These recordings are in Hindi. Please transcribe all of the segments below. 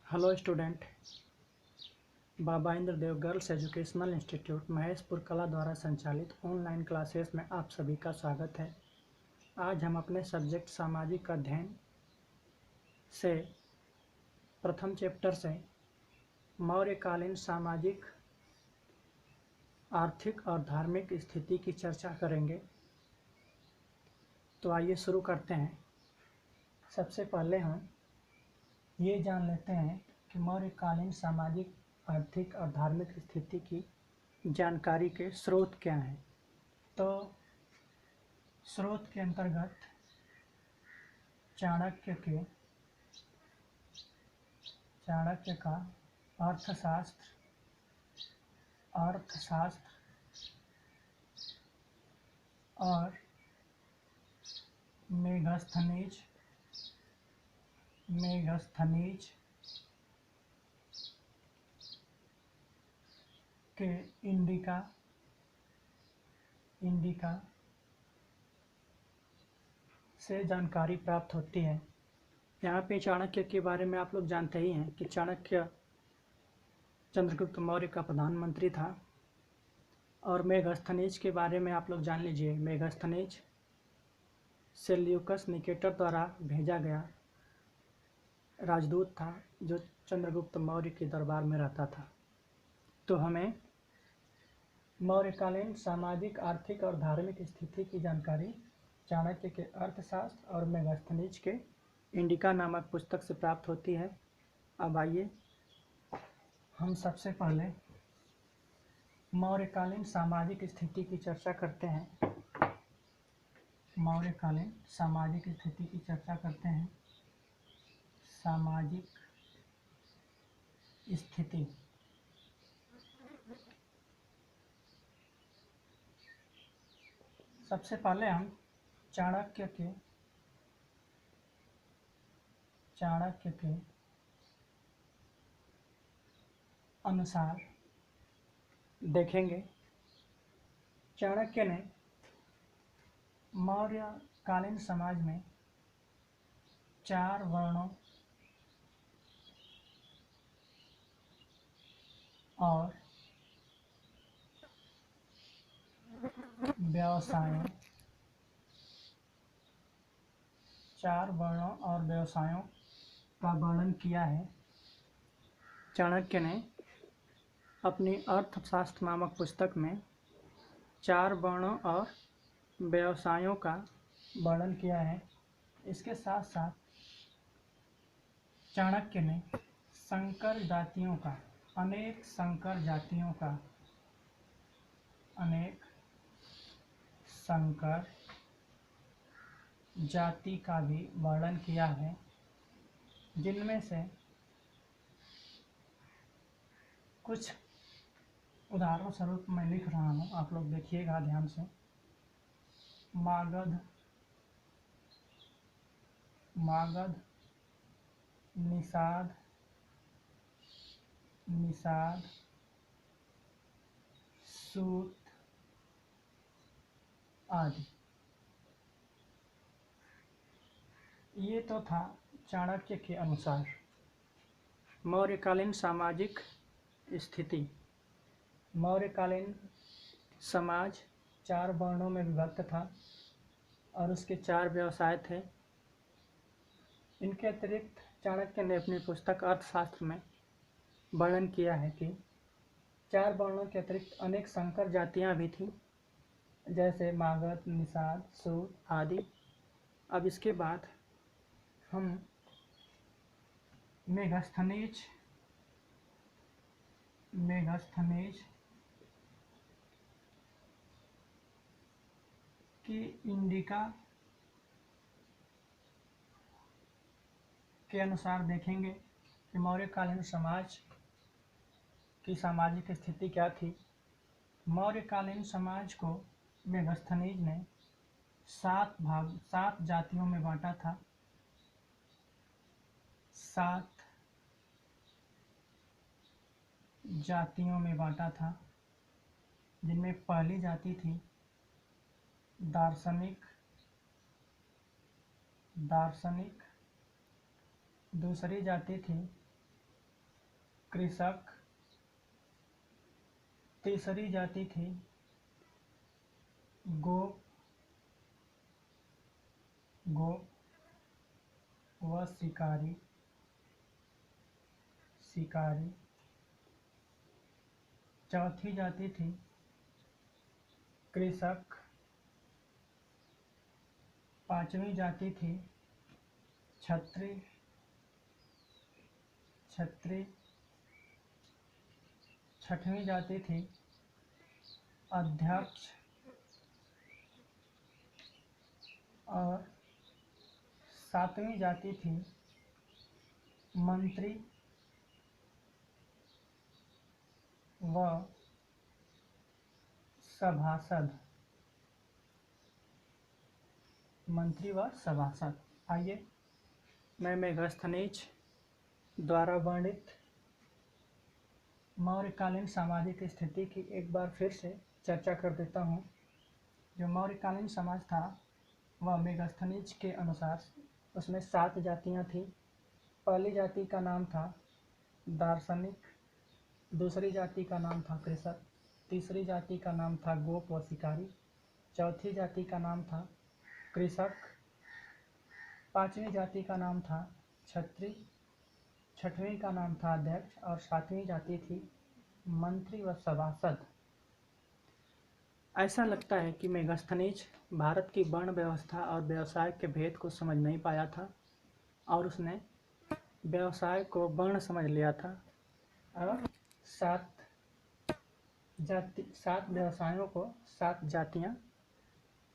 Hello student. Baba Indradev girls educational institute Maheshpur Kala द्वारा संचालित ऑनलाइन क्लासेस में आप सभी का स्वागत है। आज हम अपने सब्जेक्ट सामाजिक अध्ययन से प्रथम चैप्टर से मौर्यकालीन सामाजिक, आर्थिक और धार्मिक स्थिति की चर्चा करेंगे। तो आइए शुरू करते हैं। सबसे पहले हम ये जान लेते हैं कि मौर्यकालीन सामाजिक, आर्थिक और धार्मिक स्थिति की जानकारी के स्रोत क्या हैं। तो स्रोत के अंतर्गत चाणक्य का अर्थशास्त्र और मेगस्थनीज के इंडिका से जानकारी प्राप्त होती है। यहाँ पे चाणक्य के बारे में आप लोग जानते ही हैं कि चाणक्य चंद्रगुप्त मौर्य का प्रधानमंत्री था। और मेगस्थनीज के बारे में आप लोग जान लीजिए। मेगस्थनीज सेल्यूकस निकेटर द्वारा भेजा गया राजदूत था जो चंद्रगुप्त मौर्य के दरबार में रहता था। तो हमें मौर्यकालीन सामाजिक, आर्थिक और धार्मिक स्थिति की जानकारी चाणक्य के अर्थशास्त्र और मेगस्थनीज के इंडिका नामक पुस्तक से प्राप्त होती है। अब आइए हम सबसे पहले मौर्यकालीन सामाजिक स्थिति की चर्चा करते हैं। मौर्यकालीन सामाजिक स्थिति की चर्चा करते हैं। सामाजिक स्थिति सबसे पहले हम चाणक्य के अनुसार देखेंगे। चाणक्य ने मौर्यकालीन समाज में 4 वर्णों और व्यवसायों का वर्णन किया है। चाणक्य ने अपनी अर्थशास्त्र नामक पुस्तक में 4 वर्णों और व्यवसायों का वर्णन किया है। इसके साथ साथ चाणक्य ने अनेक संकर जाति का भी वर्णन किया है, जिनमें से कुछ उदाहरण स्वरूप मैं लिख रहा हूँ, आप लोग देखिएगा ध्यान से। मागध, निषाद, सूत आदि। ये तो था चाणक्य के अनुसार मौर्यकालीन सामाजिक स्थिति। मौर्यकालीन समाज 4 वर्णों में विभक्त था और उसके 4 व्यवसाय थे। इनके अतिरिक्त चाणक्य ने अपनी पुस्तक अर्थशास्त्र में वर्णन किया है कि 4 वर्णों के अतिरिक्त अनेक संकर जातियां भी थीं, जैसे मागध, निषाद, सूत आदि। अब इसके बाद हम मेगस्थनीज की इंडिका के अनुसार देखेंगे कि मौर्यकालीन समाज की सामाजिक स्थिति क्या थी। मौर्यकालीन समाज को मेगस्थनीज ने 7 जातियों में बांटा था। 7 जातियों में बांटा था, जिनमें पहली जाति थी दार्शनिक, दूसरी जाति थी कृषक। तीसरी जाति थी गोप व शिकारी। चौथी जाति थी कृषक। पांचवी जाति थी छत्री। छठवीं जाति थी अध्यक्ष। और सातवीं जाति थी मंत्री व सभासद। आइए मैं मेगास्थनीज द्वारा वर्णित मौर्यकालीन सामाजिक स्थिति की एक बार फिर से चर्चा कर देता हूँ। जो मौर्यकालीन समाज था वह मेगास्थनीज के अनुसार उसमें 7 जातियाँ थीं। पहली जाति का नाम था दार्शनिक, दूसरी जाति का नाम था कृषक, तीसरी जाति का नाम था गोप व शिकारी, चौथी जाति का नाम था कृषक, पांचवी जाति का नाम था छत्री, छठवीं का नाम था अध्यक्ष और सातवीं जाति थी मंत्री व सभासद। ऐसा लगता है कि मेगास्थनीज भारत की वर्ण व्यवस्था और व्यवसाय के भेद को समझ नहीं पाया था और उसने व्यवसाय को वर्ण समझ लिया था और 7 व्यवसायों को 7 जातियाँ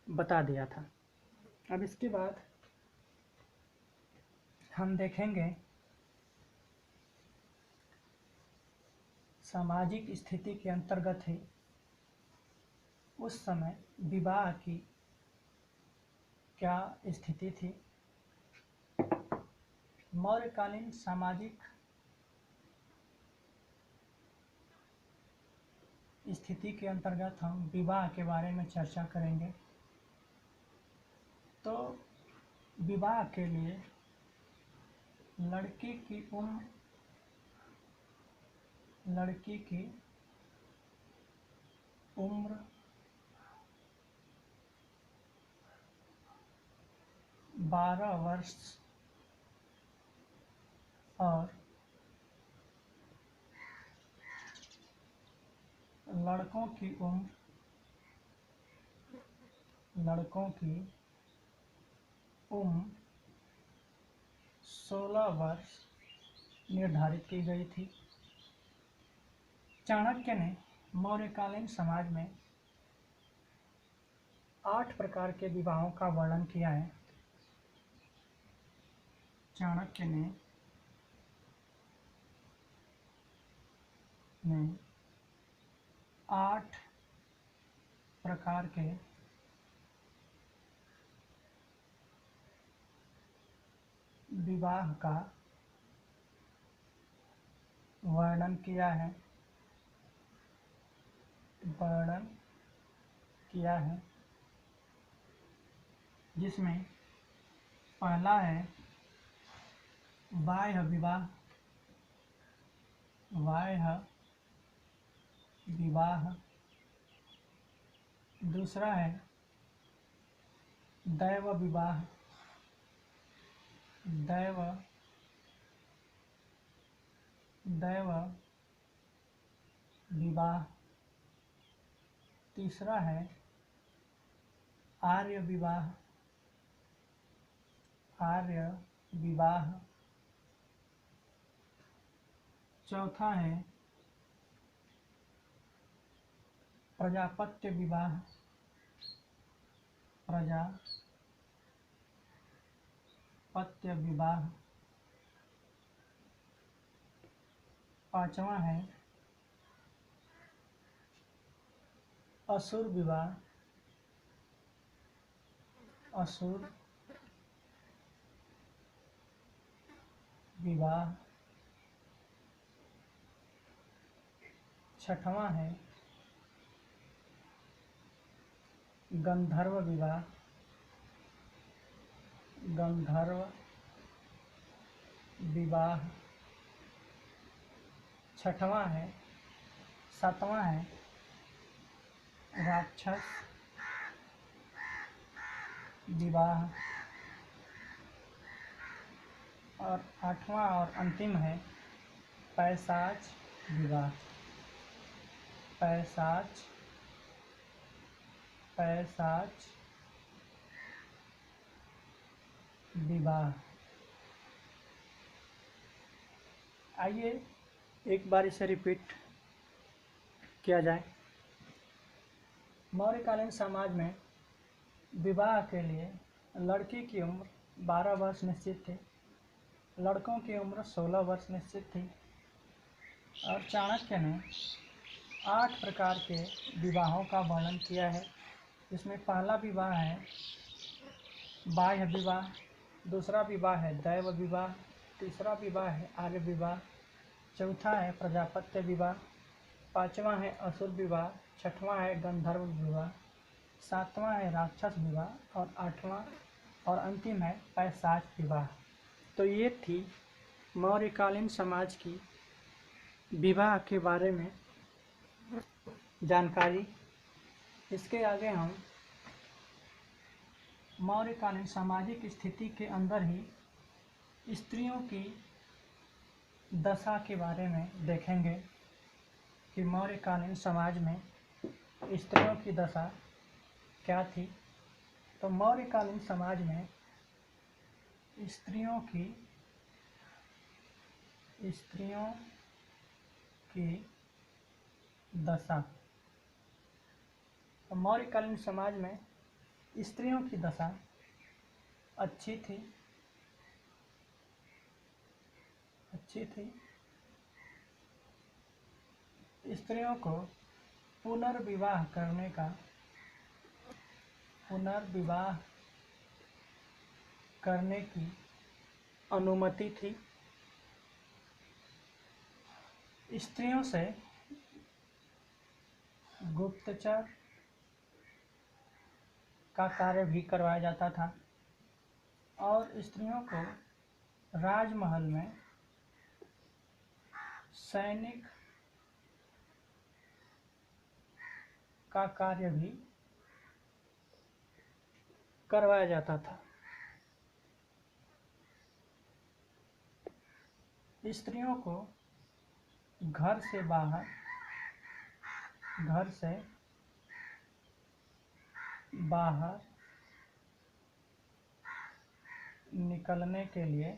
बता दिया था। अब इसके बाद हम देखेंगे सामाजिक स्थिति के अंतर्गत ही उस समय विवाह की क्या स्थिति थी। मौर्यकालीन सामाजिक स्थिति के अंतर्गत हम विवाह के बारे में चर्चा करेंगे। तो विवाह के लिए लड़की की उम्र 12 वर्ष और लड़कों की उम्र 16 वर्ष निर्धारित की गई थी। चाणक्य ने मौर्यकालीन समाज में 8 प्रकार के विवाहों का वर्णन किया है। चाणक्य ने 8 प्रकार के विवाह का वर्णन किया है जिसमें पहला है बाह्य विवाह, दूसरा है दैव विवाह, तीसरा है आर्य विवाह, चौथा है प्रजापत्य विवाह, पांचवा है असुर विवाह, छठवां है गंधर्व विवाह, छठवां है, सातवां है राक्षस विवाह, और आठवां और अंतिम है पैशाच विवाह। पैशाच विवाह। आइए एक बार इसे रिपीट किया जाए। मौर्यकालीन समाज में विवाह के लिए लड़की की उम्र 12 वर्ष निश्चित थी, लड़कों की उम्र 16 वर्ष निश्चित थी, और चाणक्य ने 8 प्रकार के विवाहों का वर्णन किया है। इसमें पहला विवाह है बाह्य विवाह, दूसरा विवाह है दैव विवाह, तीसरा विवाह है आर्य विवाह, चौथा है प्रजापत्य विवाह, पांचवां है असुर विवाह, छठवां है गंधर्व विवाह, सातवां है राक्षस विवाह, और आठवां और अंतिम है पैशाच विवाह। तो ये थी मौर्यकालीन समाज की विवाह के बारे में जानकारी। इसके आगे हम मौर्यकालीन सामाजिक स्थिति के अंदर ही स्त्रियों की दशा के बारे में देखेंगे कि मौर्यकालीन समाज में स्त्रियों की दशा क्या थी। तो मौर्यकालीन समाज में स्त्रियों की दशा, तो मौर्यकालीन समाज में स्त्रियों की दशा अच्छी थी। स्त्रियों को पुनर्विवाह करने की अनुमति थी। स्त्रियों से गुप्तचर का कार्य भी करवाया जाता था, और स्त्रियों को राजमहल में सैनिक का कार्य भी करवाया जाता था। स्त्रियों को घर से बाहर निकलने के लिए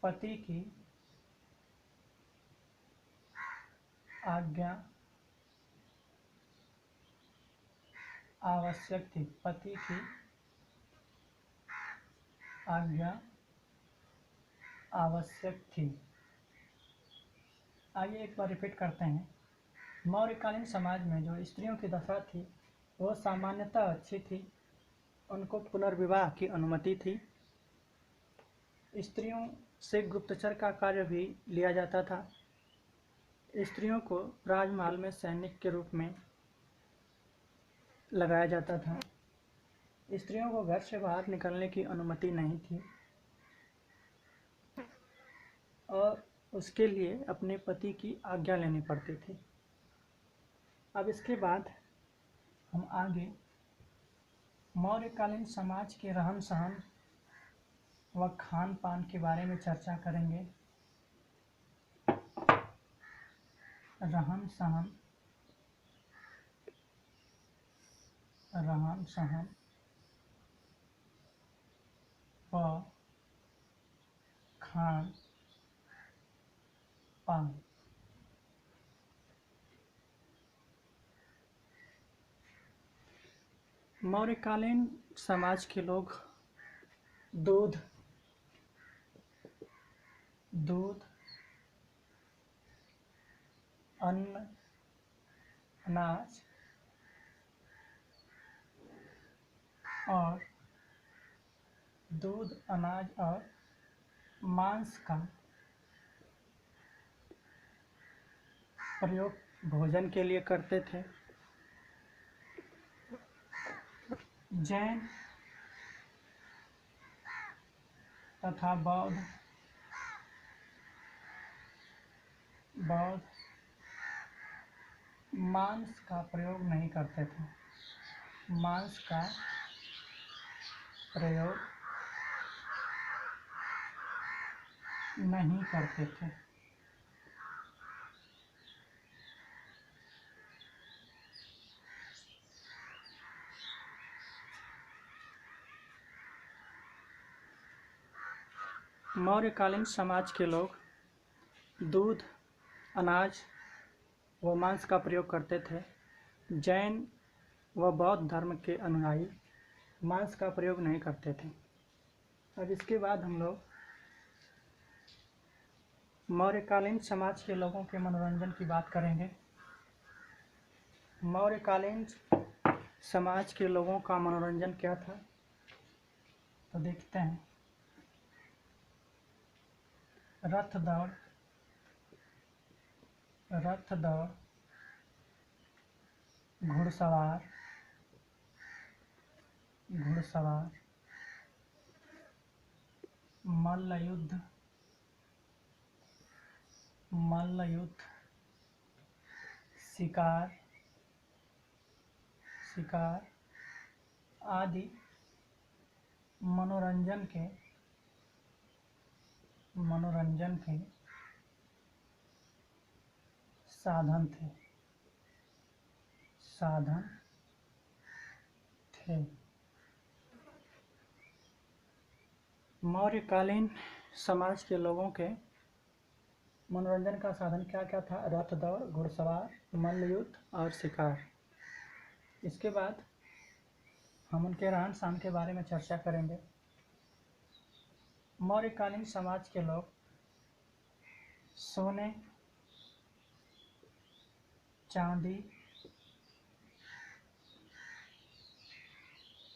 पति की आज्ञा आवश्यक थी। आइए एक बार रिपीट करते हैं। मौर्यकालीन समाज में जो स्त्रियों की दशा थी वो सामान्यतः अच्छी थी। उनको पुनर्विवाह की अनुमति थी। स्त्रियों से गुप्तचर का कार्य भी लिया जाता था। स्त्रियों को राजमहल में सैनिक के रूप में लगाया जाता था। स्त्रियों को घर से बाहर निकलने की अनुमति नहीं थी, और उसके लिए अपने पति की आज्ञा लेनी पड़ती थी। अब इसके बाद हम आगे मौर्यकालीन समाज के रहन सहन व खान पान के बारे में चर्चा करेंगे। रहन सहन व खान पान। मौर्यकालीन समाज के लोग दूध, अन्न, अनाज और मांस का प्रयोग भोजन के लिए करते थे। जैन तथा बौद्ध मांस का प्रयोग नहीं करते थे। मांस का प्रयोग नहीं करते थे। मौर्यकालीन समाज के लोग दूध, अनाज व मांस का प्रयोग करते थे। जैन व बौद्ध धर्म के अनुयायी मांस का प्रयोग नहीं करते थे। अब इसके बाद हम लोग मौर्यकालीन समाज के लोगों के मनोरंजन की बात करेंगे। मौर्यकालीन समाज के लोगों का मनोरंजन क्या था, तो देखते हैं। रथ दौड़, घुड़सवार, मल्ल युद्ध, शिकार आदि मनोरंजन के साधन थे। मौर्यकालीन समाज के लोगों के मनोरंजन का साधन क्या क्या था? रथ दौड़, घुड़सवार, मल्ल युद्ध और शिकार। इसके बाद हम उनके रहन सहन के बारे में चर्चा करेंगे। मौर्यकालीन समाज के लोग सोने, चांदी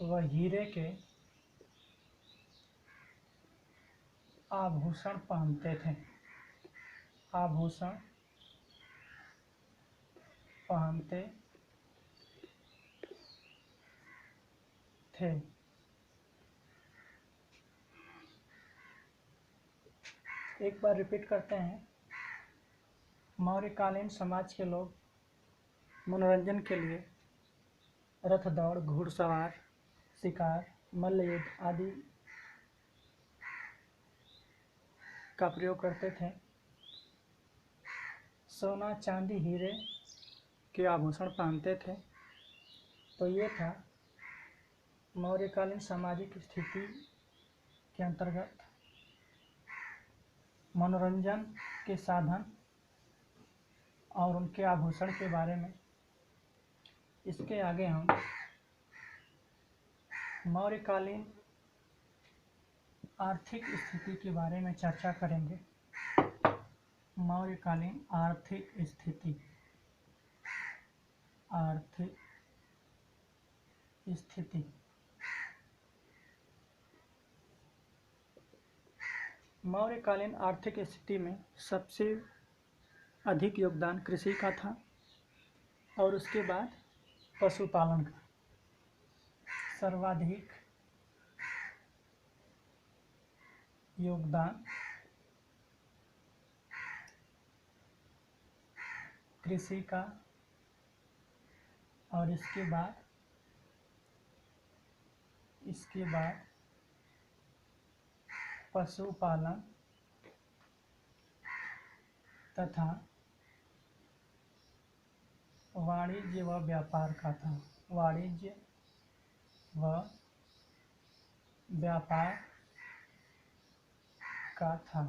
व हीरे के आभूषण पहनते थे। एक बार रिपीट करते हैं। मौर्यकालीन समाज के लोग मनोरंजन के लिए रथ दौड़, घुड़सवार, शिकार, मल्ल युद्ध आदि का प्रयोग करते थे। सोना, चांदी, हीरे के आभूषण पहनते थे। तो ये था मौर्यकालीन सामाजिक स्थिति के अंतर्गत मनोरंजन के साधन और उनके आभूषण के बारे में। इसके आगे हम मौर्यकालीन आर्थिक स्थिति के बारे में चर्चा करेंगे। मौर्यकालीन आर्थिक स्थिति। मौर्यकालीन आर्थिक स्थिति में सबसे अधिक योगदान कृषि का था और उसके बाद पशुपालन का। सर्वाधिक योगदान कृषि का और इसके बाद पशुपालन तथा वाणिज्य व व्यापार का था।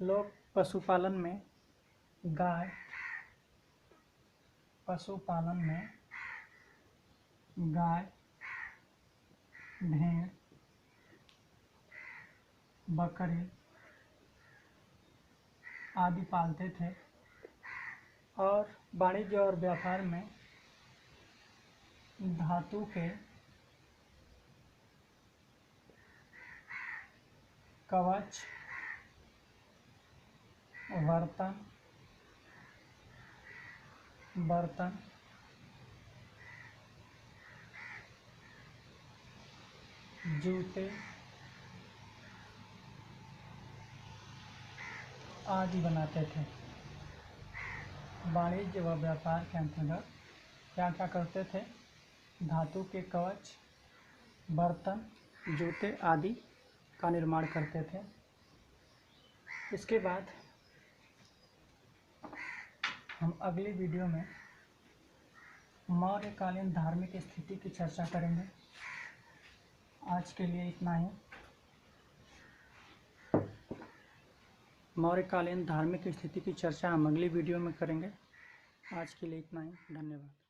लोग पशुपालन में गाय, भेड़, बकरी आदि पालते थे और वाणिज्य और व्यापार में धातु के कवच, बर्तन, जूते आदि बनाते थे। वाणिज्य व व्यापार के अंतर्गत क्या क्या करते थे? धातु के कवच, बर्तन, जूते आदि का निर्माण करते थे। इसके बाद हम अगली वीडियो में मौर्यकालीन धार्मिक स्थिति की चर्चा करेंगे। आज के लिए इतना ही। मौर्यकालीन धार्मिक स्थिति की चर्चा हम अगली वीडियो में करेंगे। आज के लिए इतना ही। धन्यवाद।